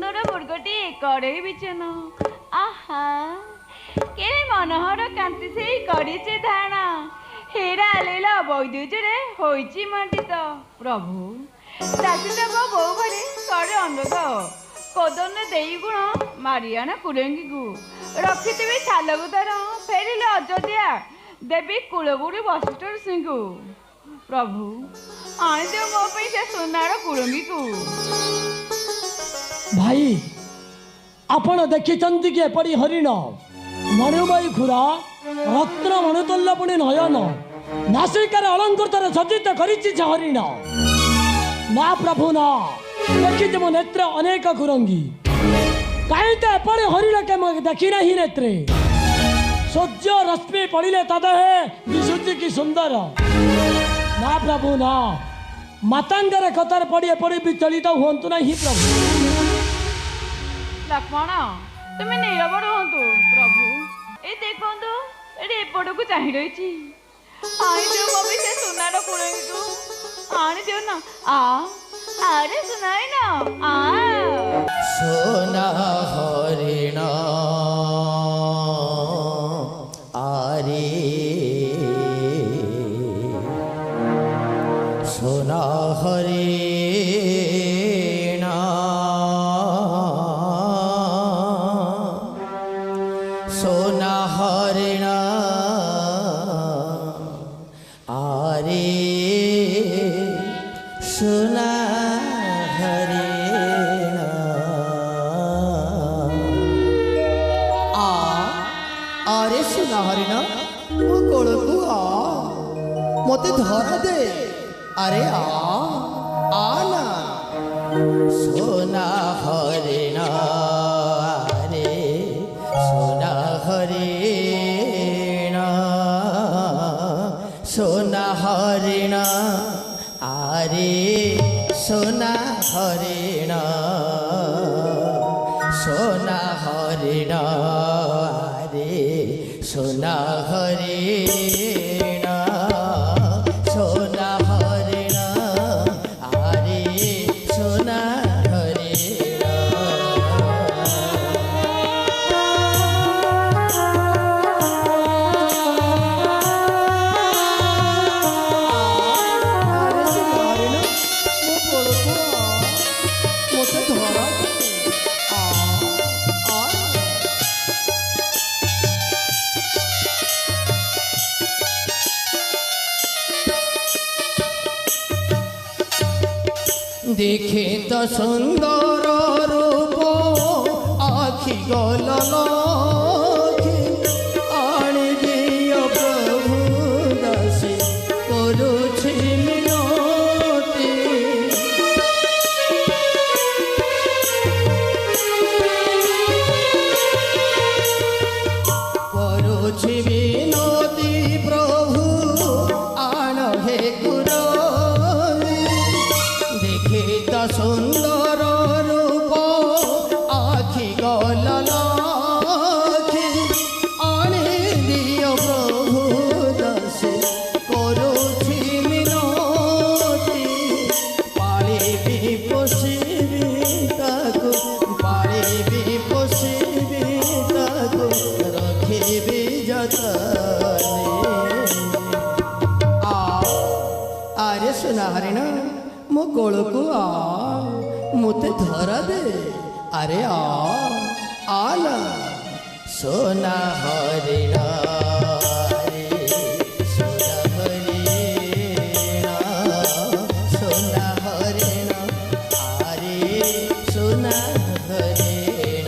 सुंदर मुर्गटी कड़ई बिचन आहा के मनोहर कांति से कड़ीचे धारणा हेरा लीला वैद्युजरे होइची मंडित प्रभु दासीदेव बो घरे कड़े अनुरोध कदन देई गुण मारियाना कुरंगी को रखिथिबे छालगुदार फेरिले अयोध्या देवी कुलगुड़ी वशिष्ठ ऋषि को प्रभु आनिदेव मो पे से सुनार कुरंगी को भाई आपण देखिछंती कि एपरी हरिण मणिमयी खुरा रत्न मणुतुल्य पुणी नयन नासिकार अलंकृतर सज्जित करिछि छ हरिण ना प्रभु ना देखिछि मो नेत्र अनेक कुरंगी काई तो एपरी हरिण के मैं देखि नहीं नेत्रे सूर्य रश्मि पड़िले तदेहे दिशुची की सुंदर ना प्रभु ना मातांगर कतार पड़ी एपरी विचलित हुंतु नहीं प्रभु लक्ष्मण तुम्हें नीरव रुहतु प्रभु ए देखो ये एपट को चाह रही आनी मो भी से सुनार कुरंगी को आनी दियो ना अरे सुनाई ना सोना हरिण आरे सोना हरिण सोना हरिण आरे सोना हरिण मो कोल को मते धरा दे अरे आना सोना हरिण अरे सोना हरिण सोना हरिण अरे सोना हरिण सोना हरिण सोना हरिण सोना हरिण आरे सोना हरिण आरे सोना हरिण मो कोलको मते धरा देखे तो सुंदर रूप आखि गल आने दियो प्रभु दासी करुछि मिनती करुछि मिनती प्रभु आन हे सुंदर रूप आखि गल आने दियो प्रभु दासी करुछि मिनती पालिबी पोषिबी ताकु पालिबी पोषिबी ताकु रखिबी जतने आरे सोना हरिण मो गोल को मते धरा दे अरे आना सोना हरिण सोना हरिण सोना हरिण अरे सोना हरिण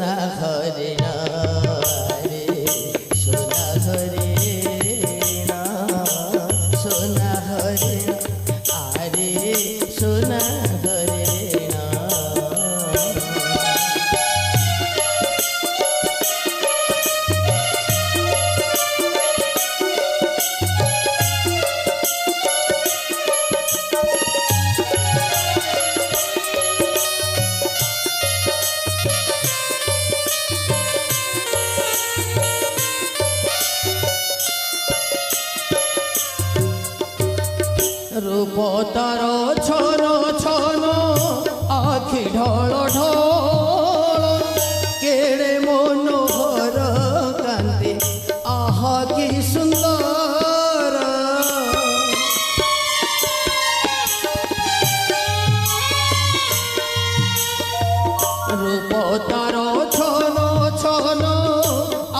সোনা হরিণ রে সোনা হরিণ সোনা হরিণ আরে সোনা হরিণ রূপ তার ছন ছন আখি ঢল ঢল কেড়ে মনোহর কান্তি আহা কি সুন্দর রূপ তার ছন ছন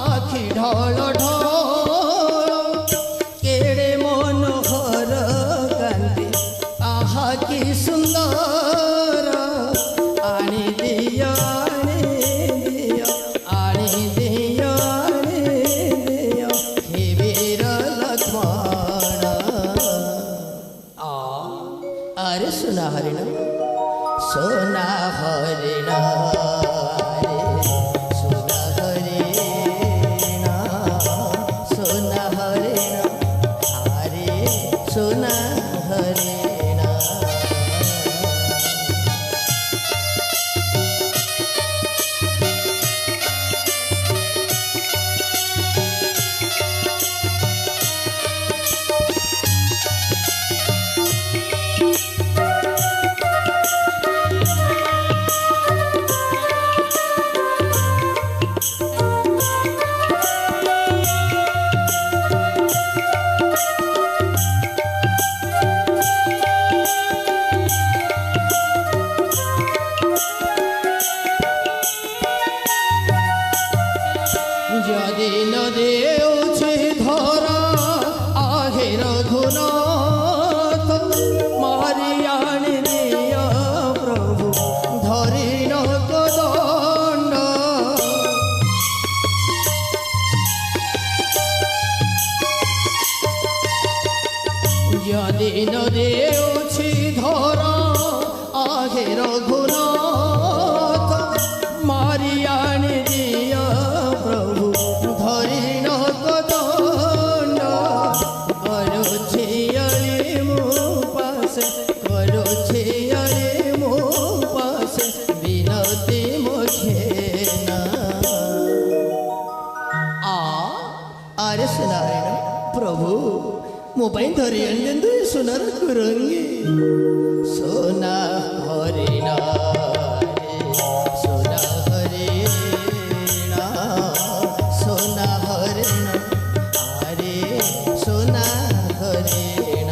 আখি ঢল ঢল কেড়ে মনোহর কান্তি আহা কি সুন্দর আনি দিও আনি দিও হে বীর লক্ষ্মণ আরে সোনা হরিণ সোনা হরিণ রে সোনা হরিণ সোনা হরিণ আরে সোনা হরিণ যদি নদী উঠে ধরা আহে রঘুনাথ মারি আনি দিও প্রভু ধরি নকদণ্ড যদি নদী উঠে ধরা আহে রঘুনাথ মারি আনি দিও প্রভু ধরি নকদণ্ড করুছি আরে মো পাশে করুছি আরে মো পাশে বিনতি মুখে না আরে সোনারায়ণ প্রভু ମୋ ପାଇଁ ଧରି ଆଣିଛନ୍ତି সোনার କୁରଙ୍ଗୀ সোনা হরিণ রে সোনা হরিণ সোনা হরিণ আরে সোনা হরিণ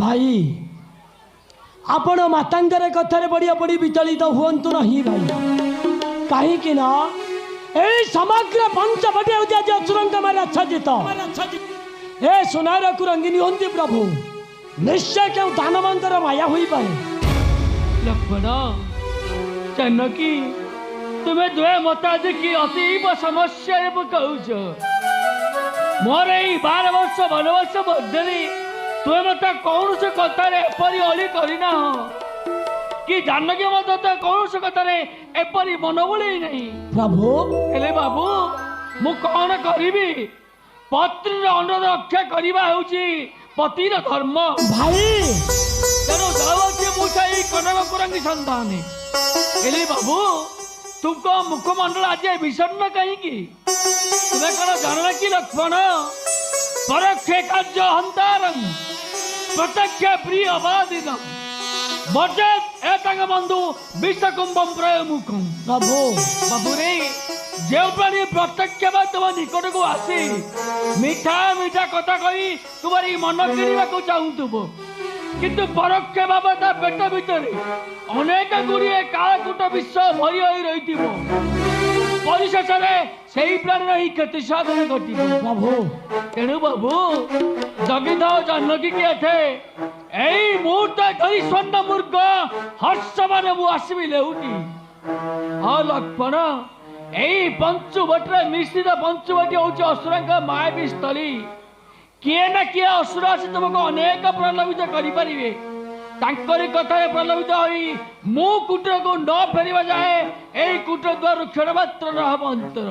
ଭାଇ ଆପଣ ମାତାଙ୍କର କଥାରେ ବଢ଼ିଆ ବଢ଼ି ବିଚଳିତ ହୁଅନ୍ତୁ ନାହିଁ ଭାଇ କାହିଁକି ନା এই সমগ্র পঞ্চবটি হচ্ছে আজ অসুরঙ্গ মারা আচ্ছাদিত এ সোনার কুরঙ্গিনী হন্তি প্রভু নিশ্চয় কেউ দানবন্তর মায়া হইপারে লক্ষ্মণ জানকী তুমি দুয়ে মতা দেখি অতীব সমস্যারে কହୁଛ মোর এই 12 ବର୍ଷ বনবাস মধ্যে তুমি মতো কৌশি কথার এপরি অলি করিনা কি জানকী মতো তো কৌশি কথার এপরি মন বলেই নাই প্রভু হেলে বাবু মু কଣ করিবি পত্নীর অনুরোধ রক্ষা করিবা হଉଛି পতির ধর্ম ভাই তেଣୁ ଯାଉଛି ମୁଁ ସେଇ କନକ କୁରଙ୍ଗୀ ସନ୍ତାନ ହେଲେ ବାବୁ ତୁମଙ୍କ ମୁଖମଣ୍ଡଳ ଆଜି ବିଷଣ୍ଣ କାହିଁକି ତୁମେ କ'ଣ ଜାଣିଲ କି ଲକ୍ଷ୍ମଣ परोक्षे कार्य हंतारं प्रत्यक्ष प्रियवादिनं बचेत एतंग बंधु विषकुंभम प्रयमुखम। प्रभु बाबू रे जो प्राणी प्रत्यक्ष बा तुम निकट को आसी मीठा मीठा कथा कही तुम्हारी मन किणवा को चाहूथुबो किंतु परोक्ष भाव ता पेट भितर अनेक गुड़िए कालकूट विश्व भरी होई रहिथिबो परिशेष से ही प्राणी ही क्षति साधन घटी। प्रभु तेणु बाबू जगिधा जानकी के थे यही मुहूर्त धरी स्वर्ण मूर्ख हर्ष मान मु आसबि लेउटी। हाँ लक्ष्मण यही पंचुवटी निश्चित पंचुवटी हूँ असुर मायावी स्थली किए ना किए असुर आसी तुमको अनेक प्रलोभित करें तांकरी कथा प्रलोभित होई मु कुटीर को न फेरिबा जाए एई कुटीर द्वार क्षण मात्र रहब अंतर।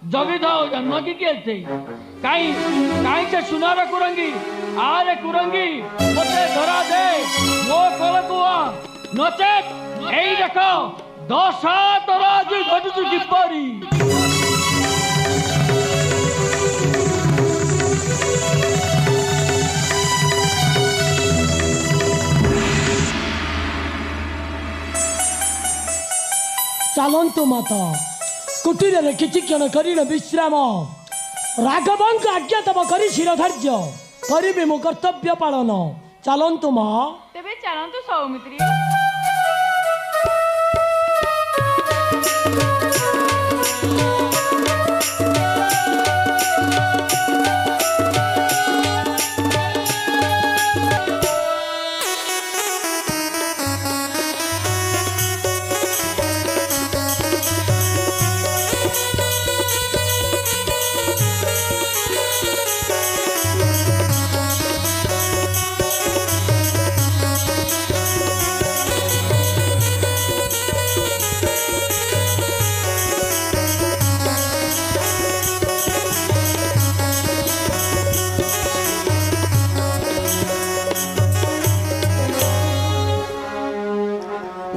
जगी थाओ जानकी किए थे काई काई से सुनार कुरंगी आरे कुरंगी मते धरा दे मो कोल कुआ नचेत एई देखो दशा तराज घटुचु किपरी। चलतु माता कुटीर किछि क्षण करीन विश्राम राघवंक आज्ञा तब करी शिरधार्य करी मो कर्तव्य पालन। चलतु माँ तेबे चलतु सौमित्री।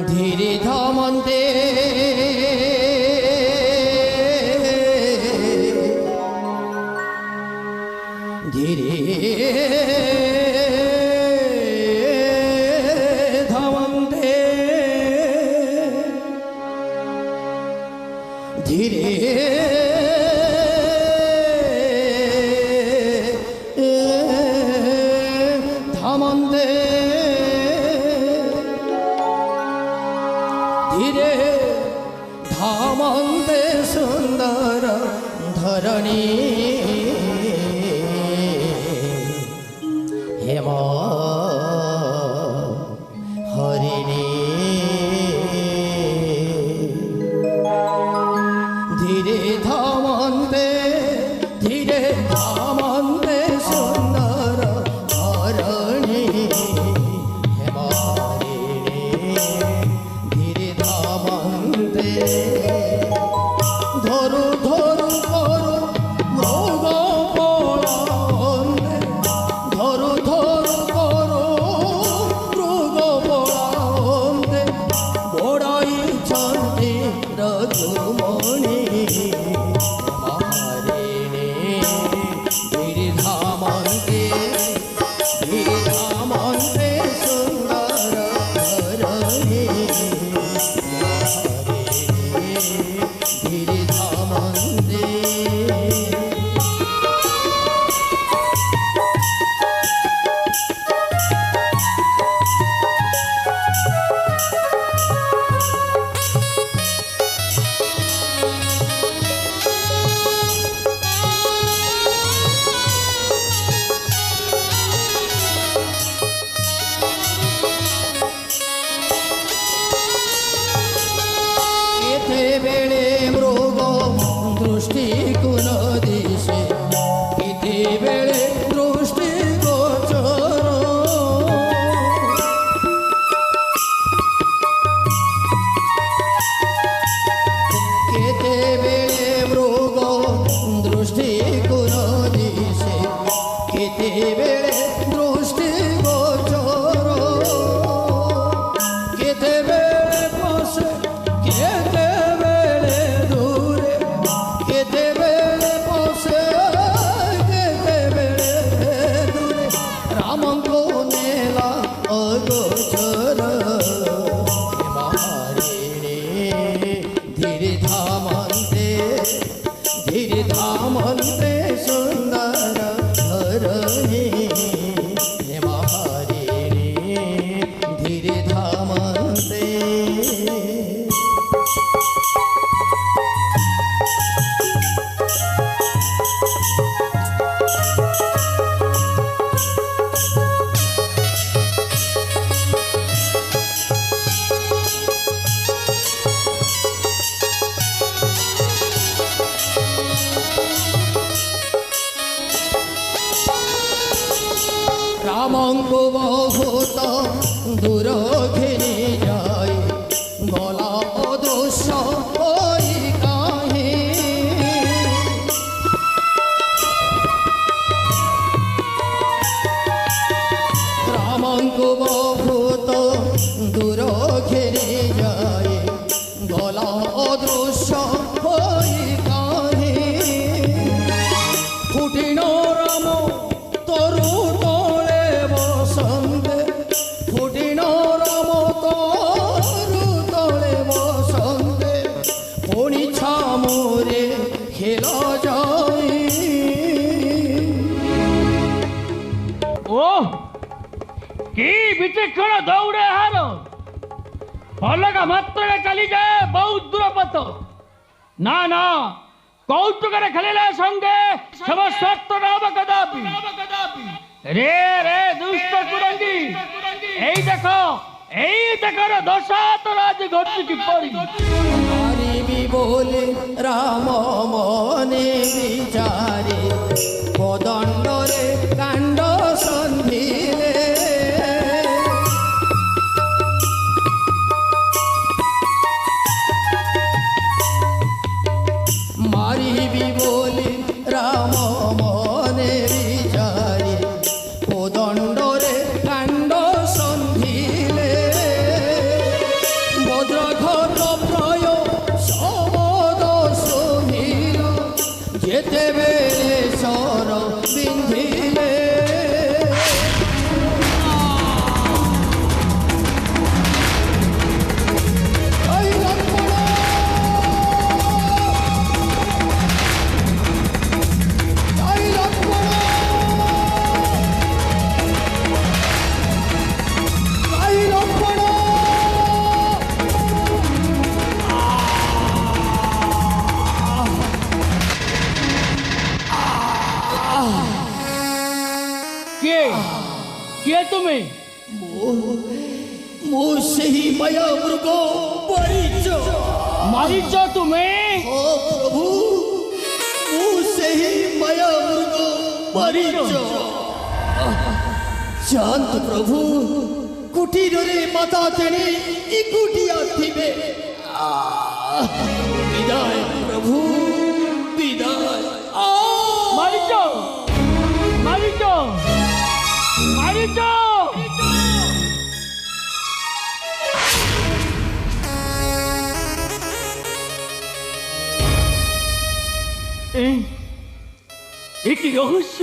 धीरे धामन्ते धीरे धामन्ते धीरे धामन्ते धीरे धामन्ते सुंदर धरणी हेम हरिणी धीरे धामन्ते सुंदर धरणी हेम हरिणी धरु धरु करू मृग पलाने धरु धरु करू मृग पलाने बड़ाई छंदी रघुमणि हरिणी धीरे धामन्ते सुंदर धरणी धीरे धामन्ते बेले मृग दृष्टि कुन दिशे इति बेले दृष्टि गोचर केते बेले मृग दृष्टि कुन दिशे केते बेले दृष्टि गोचर केते बेले पशे केते दूरे केते बेले पशे केते बेले ରାମଙ୍କୁ ବହୁତ ଦୂର ଘେରି ଯାଇ ଗଲା ଅଦୃଶ୍ୟ ହୋଇ କାହିଁ ରାମଙ୍କୁ ବହୁତ ଦୂର ଘେରି ଯାଇ ଗଲା ଅଦୃଶ୍ୟ ହୋଇ କାହିଁ ଫୁଟିନ ରାମ ତରୁ ତଳେ ବସନ୍ତେ ଫୁଟିନ ରାମ ତରୁ ତଳେ ବସନ୍ତେ ପୁଣି ଛାମୁରେ ଖେଳ ଯାଇ ओह की विचक्षण दौड़े हार फलक मात्र चली जाए बहुत दूर पथ ना ना कौतुक खेलिले संगे सब स्वार्थ नब कदापि रे रे दुष्ट कुरंगी এই দেখো দশা তোর আজ ঘটছে কি পড়ি মারিবি বলে রাম মনে বিচারে কদণ্ডরে কাণ্ড সন্ধিলে মারিবি বলে রাম মনে বিচারে কদণ্ডরে কাণ্ড সন্ধিলে বজ্রঘট প্রয় শবদ শুনিল যেতেবেলে সর বিন্ধিলে এই লক্ষ্মণ এই লক্ষ্মণ এই লক্ষ্মণ কে কে তুমি ମୁଁ ସେହି ମାୟା ମୃଗ ପରିଚ মারিছ তুমি ଓ ପ୍ରଭୁ ମୁଁ ସେହି ମାୟା ମୃଗ ପରିଚ ଯାଆନ୍ତୁ ପ୍ରଭୁ କୁଟୀରରେ ମାତା ତେଣେ ଏକୁଟିଆ ଥିବେ ବିଦାୟ ପ୍ରଭୁ ବିଦାୟ মারিছ মারিছ মারিছ কি রহস্য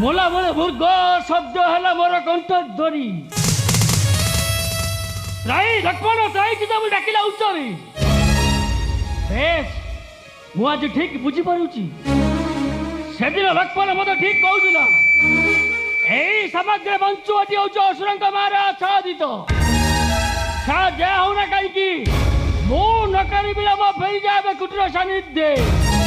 মোলা মোলে মূর্খ শব্দ হেলা মোর কণ্ঠ ধরি ত্রাই লক্ষ্মণ ত্রাই কি তুমি ডাকিলা উচ্চরে বেশ ମୁଁ ଆଜି ଠିକ ବୁଝିପାରୁଛି ସେଦିନ ଲକ୍ଷ୍ମଣ ମୋତେ ଠିକ କହୁଥିଲା ଏଇ ସମଗ୍ର ବଞ୍ଚୁଅଟି ହଉଛି ଅସୁରଙ୍କ ମାରେ ଆଚ୍ଛାଦିତ ଯାହା ହଉନା କାହିଁକି ମୁଁ ନ କରିବି ମୋ ଫେରିଯାଏ କୁଟୀର ସାନ୍ନିଧ୍ୟ